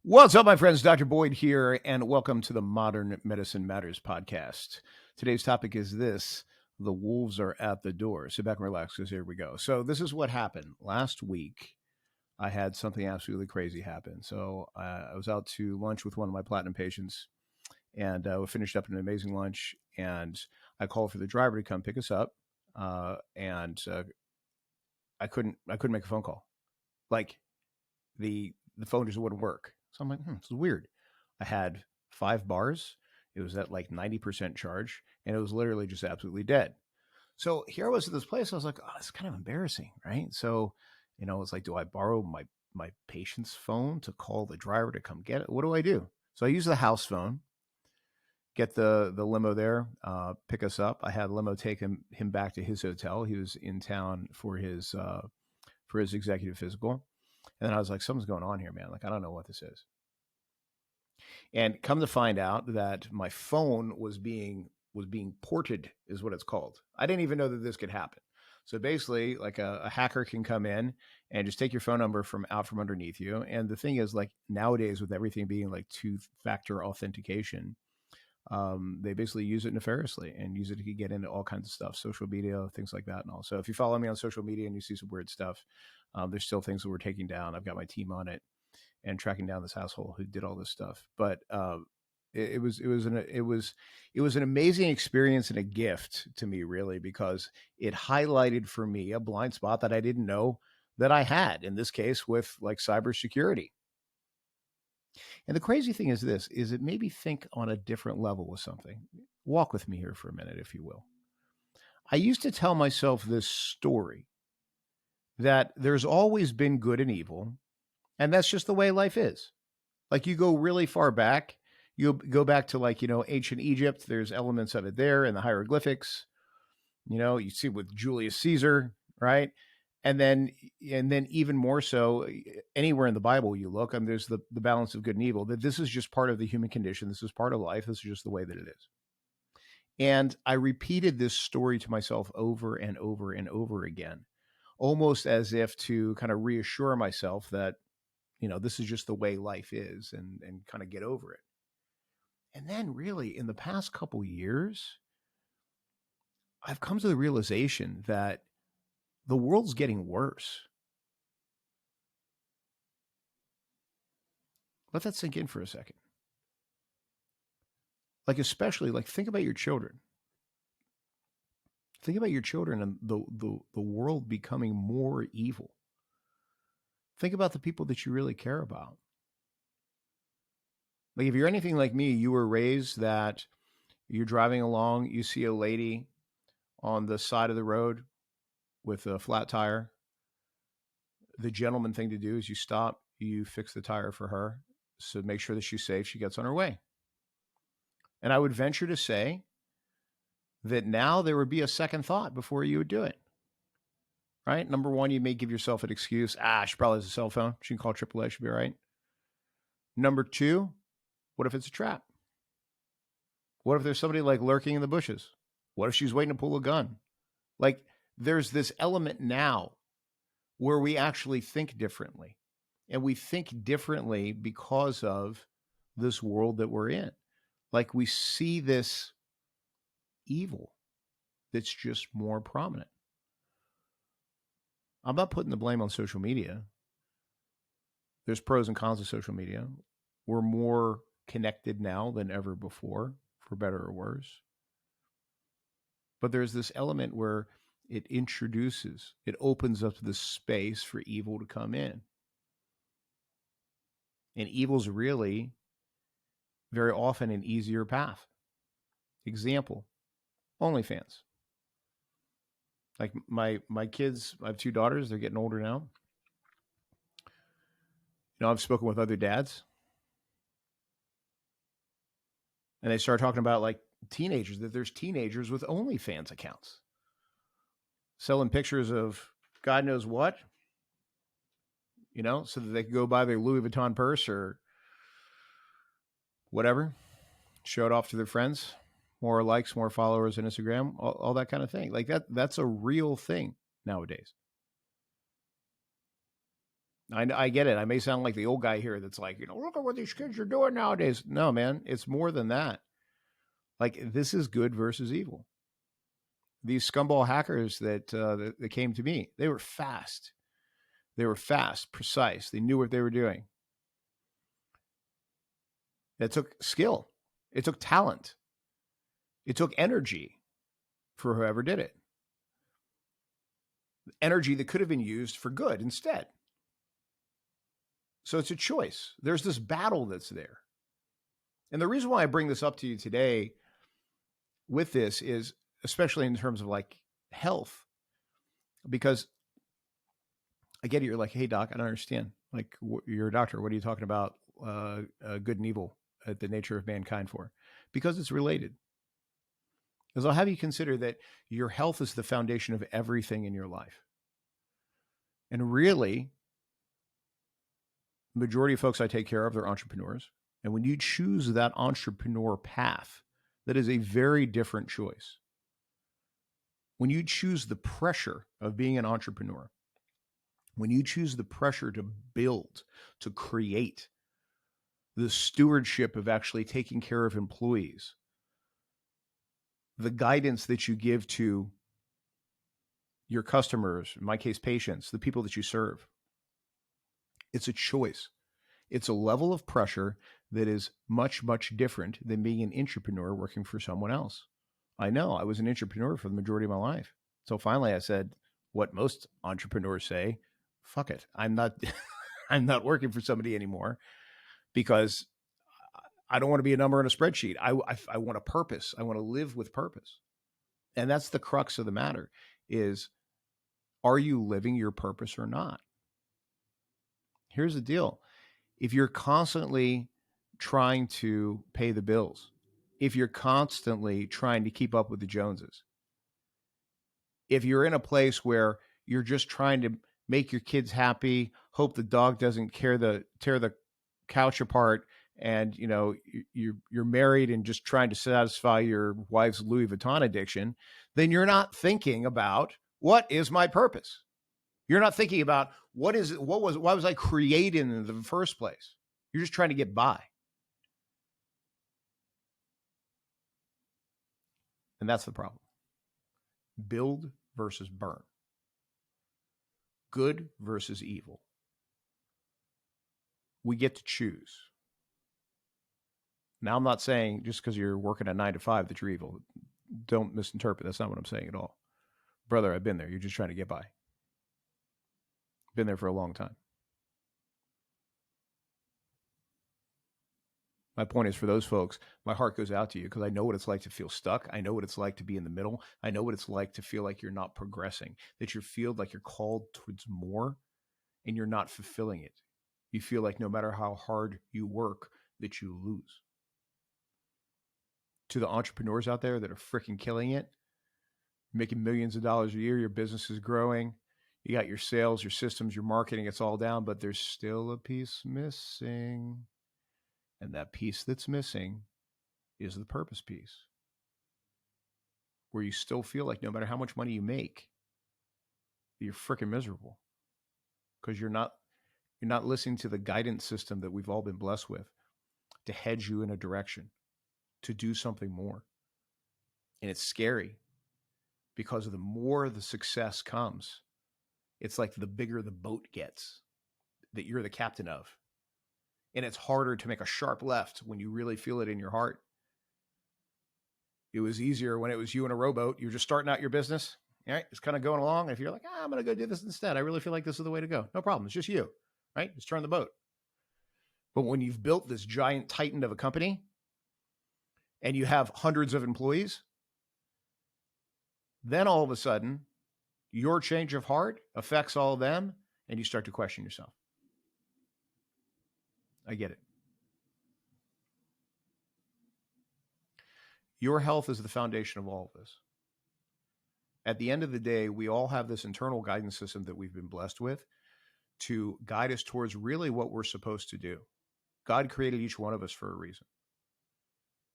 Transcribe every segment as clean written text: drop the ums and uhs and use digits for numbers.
What's up, my friends? Dr. Boyd here, and welcome to the Modern Medicine Matters podcast. Today's topic is this: the wolves are at the door. Sit back and relax, because here we go. So, this is what happened. Last week, I had something absolutely crazy happen. So, I was out to lunch with one of my platinum patients, and we finished up an amazing lunch. And I called for the driver to come pick us up, and I couldn't make a phone call. Like the phone just wouldn't work. So I'm like, this is weird. I had 5 bars. It was at like 90% charge, and it was literally just absolutely dead. So here I was at this place. I was like, oh, it's kind of embarrassing, right? So, it's like, do I borrow my patient's phone to call the driver to come get it? What do I do? So I use the house phone, get the limo there, pick us up. I had limo take him back to his hotel. He was in town for his executive physical. And then I was like, something's going on here, man. Like, I don't know what this is. And come to find out that my phone was being ported, is what it's called. I didn't even know that this could happen. So basically, like a hacker can come in and just take your phone number from underneath you. And the thing is, like nowadays, with everything being like two-factor authentication, they basically use it nefariously and use it to get into all kinds of stuff, social media, things like that. And all. So if you follow me on social media and you see some weird stuff, there's still things that we're taking down. I've got my team on it and tracking down this household who did all this stuff. But it was an amazing experience and a gift to me, really, because it highlighted for me a blind spot that I didn't know that I had. In this case, with like cybersecurity. And the crazy thing is this: is it made me think on a different level with something. Walk with me here for a minute, if you will. I used to tell myself this story that there's always been good and evil, and that's just the way life is. Like you go really far back, you go back to like, ancient Egypt, there's elements of it there in the hieroglyphics. You see with Julius Caesar, right? And then even more so anywhere in the Bible you look, there's the balance of good and evil, that this is just part of the human condition. This is part of life. This is just the way that it is. And I repeated this story to myself over and over and over again, almost as if to kind of reassure myself that, this is just the way life is, and kind of get over it. And then really in the past couple years, I've come to the realization that the world's getting worse. Let that sink in for a second. Like, especially, like, think about your children. Think about your children and the world becoming more evil. Think about the people that you really care about. Like, if you're anything like me, you were raised that you're driving along, you see a lady on the side of the road with a flat tire. The gentleman thing to do is you stop, you fix the tire for her, so make sure that she's safe, she gets on her way. And I would venture to say that now there would be a second thought before you would do it. Right? Number one, you may give yourself an excuse. She probably has a cell phone. She can call AAA. She'll be all right. Number two, what if it's a trap? What if there's somebody like lurking in the bushes? What if she's waiting to pull a gun? Like, there's this element now where we actually think differently. And we think differently because of this world that we're in. Like, we see this evil that's just more prominent. I'm not putting the blame on social media. There's pros and cons of social media. We're more connected now than ever before, for better or worse. But there's this element where it opens up this space for evil to come in. And evil's really very often an easier path. Example, OnlyFans. Like my kids, I have 2 daughters, they're getting older now. I've spoken with other dads, and they start talking about like teenagers, that there's teenagers with OnlyFans accounts selling pictures of God knows what, so that they can go buy their Louis Vuitton purse or whatever, show it off to their friends, more likes, more followers on Instagram, all that kind of thing. Like that's a real thing nowadays. I get it. I may sound like the old guy here that's like, look at what these kids are doing nowadays. No, man, it's more than that. Like, this is good versus evil. These scumball hackers that came to me, they were fast. They were fast, precise. They knew what they were doing. It took skill. It took talent. It took energy for whoever did it. Energy that could have been used for good instead. So it's a choice. There's this battle that's there. And the reason why I bring this up to you today with this is, especially in terms of like health, because I get it. You're like, hey, doc, I don't understand. Like, you're a doctor. What are you talking about? Good and evil, the nature of mankind for? Because it's related. Because I'll have you consider that your health is the foundation of everything in your life. And really, the majority of folks I take care of, they're entrepreneurs. And when you choose that entrepreneur path, that is a very different choice. When you choose the pressure of being an entrepreneur, when you choose the pressure to build, to create, the stewardship of actually taking care of employees, the guidance that you give to your customers, in my case, patients, the people that you serve, it's a choice. It's a level of pressure that is much, much different than being an entrepreneur working for someone else. I know I was an entrepreneur for the majority of my life. So finally I said what most entrepreneurs say, fuck it. I'm not I'm not working for somebody anymore because I don't want to be a number on a spreadsheet. I want a purpose. I want to live with purpose. And that's the crux of the matter is, are you living your purpose or not? Here's the deal. If you're constantly trying to pay the bills, if you're constantly trying to keep up with the Joneses, if you're in a place where you're just trying to make your kids happy, hope the dog doesn't tear the couch apart, and you're married and just trying to satisfy your wife's Louis Vuitton addiction, then you're not thinking about what is my purpose. You're not thinking about why was I created in the first place? You're just trying to get by. And that's the problem. Build versus burn. Good versus evil. We get to choose. Now, I'm not saying just because you're working a 9 to 5 that you're evil. Don't misinterpret. That's not what I'm saying at all. Brother, I've been there. You're just trying to get by. Been there for a long time. My point is, for those folks, my heart goes out to you because I know what it's like to feel stuck. I know what it's like to be in the middle. I know what it's like to feel like you're not progressing, that you feel like you're called towards more and you're not fulfilling it. You feel like no matter how hard you work, that you lose. To the entrepreneurs out there that are freaking killing it, making millions of dollars a year, your business is growing, you got your sales, your systems, your marketing, it's all down, but there's still a piece missing. And that piece that's missing is the purpose piece, where you still feel like no matter how much money you make, you're freaking miserable because you're not listening to the guidance system that we've all been blessed with to hedge you in a direction, to do something more. And it's scary because the more the success comes, it's like the bigger the boat gets that you're the captain of. And it's harder to make a sharp left when you really feel it in your heart. It was easier when it was you in a rowboat. You're just starting out your business. All right, it's kind of going along. And if you're like, I'm going to go do this instead, I really feel like this is the way to go. No problem. It's just you, right? Just turn the boat. But when you've built this giant titan of a company and you have hundreds of employees, then all of a sudden, your change of heart affects all of them and you start to question yourself. I get it. Your health is the foundation of all of this. At the end of the day, we all have this internal guidance system that we've been blessed with to guide us towards really what we're supposed to do. God created each one of us for a reason.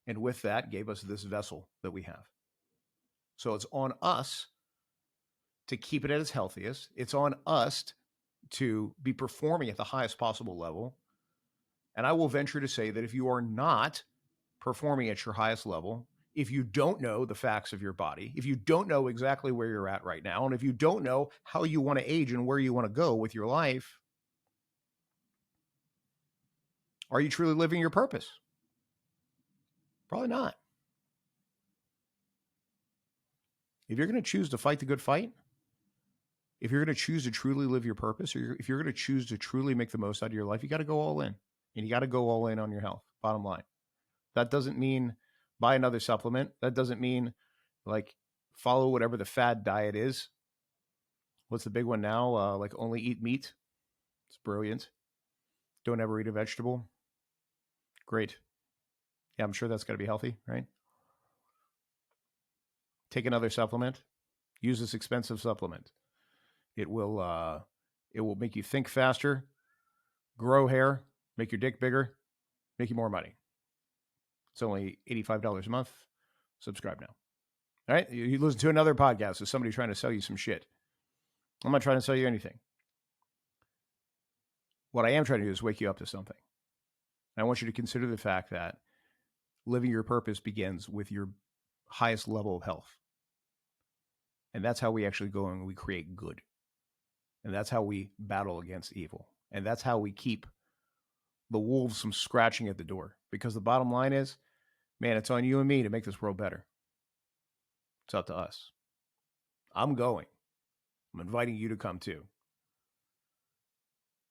And with that, gave us this vessel that we have. So it's on us to keep it at its healthiest. It's on us to be performing at the highest possible level. And I will venture to say that if you are not performing at your highest level, if you don't know the facts of your body, if you don't know exactly where you're at right now, and if you don't know how you want to age and where you want to go with your life, are you truly living your purpose? Probably not. If you're going to choose to fight the good fight, if you're going to choose to truly live your purpose, or if you're going to choose to truly make the most out of your life, you got to go all in. And you got to go all in on your health, bottom line. That doesn't mean buy another supplement. That doesn't mean like follow whatever the fad diet is. What's the big one now? Like only eat meat. It's brilliant. Don't ever eat a vegetable. Great. Yeah, I'm sure that's got to be healthy, right? Take another supplement. Use this expensive supplement. It will make you think faster, grow hair, make your dick bigger, make you more money. It's only $85 a month. Subscribe now. All right? You listen to another podcast of somebody trying to sell you some shit. I'm not trying to sell you anything. What I am trying to do is wake you up to something. And I want you to consider the fact that living your purpose begins with your highest level of health. And that's how we actually go and we create good. And that's how we battle against evil. And that's how we keep the wolves from scratching at the door. Because the bottom line is, man, it's on you and me to make this world better. It's up to us. I'm going. I'm inviting you to come too.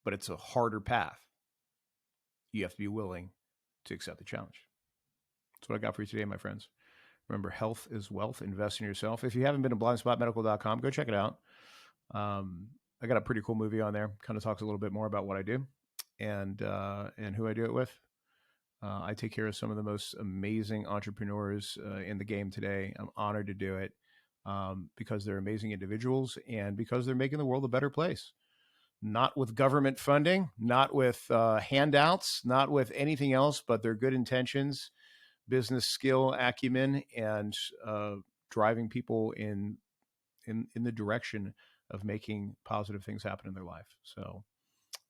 But it's a harder path. You have to be willing to accept the challenge. That's what I got for you today, my friends. Remember, health is wealth. Invest in yourself. If you haven't been to blindspotmedical.com, go check it out. I got a pretty cool movie on there. Kind of talks a little bit more about what I do and who I do it with. I take care of some of the most amazing entrepreneurs in the game today. I'm honored to do it because they're amazing individuals and because they're making the world a better place. Not with government funding, not with handouts, not with anything else, but their good intentions, business skill, acumen, and driving people in the direction of making positive things happen in their life. So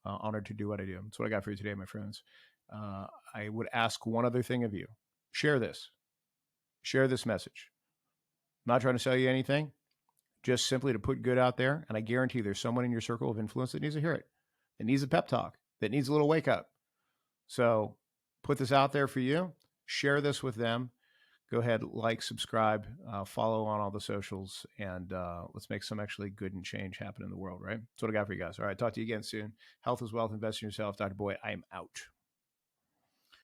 honored to do what I do. That's what I got for you today, my friends. I would ask one other thing of you. Share this. Share this message. I'm not trying to sell you anything, just simply to put good out there. And I guarantee there's someone in your circle of influence that needs to hear it, that needs a pep talk, that needs a little wake up. So put this out there for you. Share this with them. Go ahead, like, subscribe, follow on all the socials, and let's make some actually good and change happen in the world, right? That's what I got for you guys. All right, talk to you again soon. Health is wealth. Invest in yourself. Dr. Boy, I am out.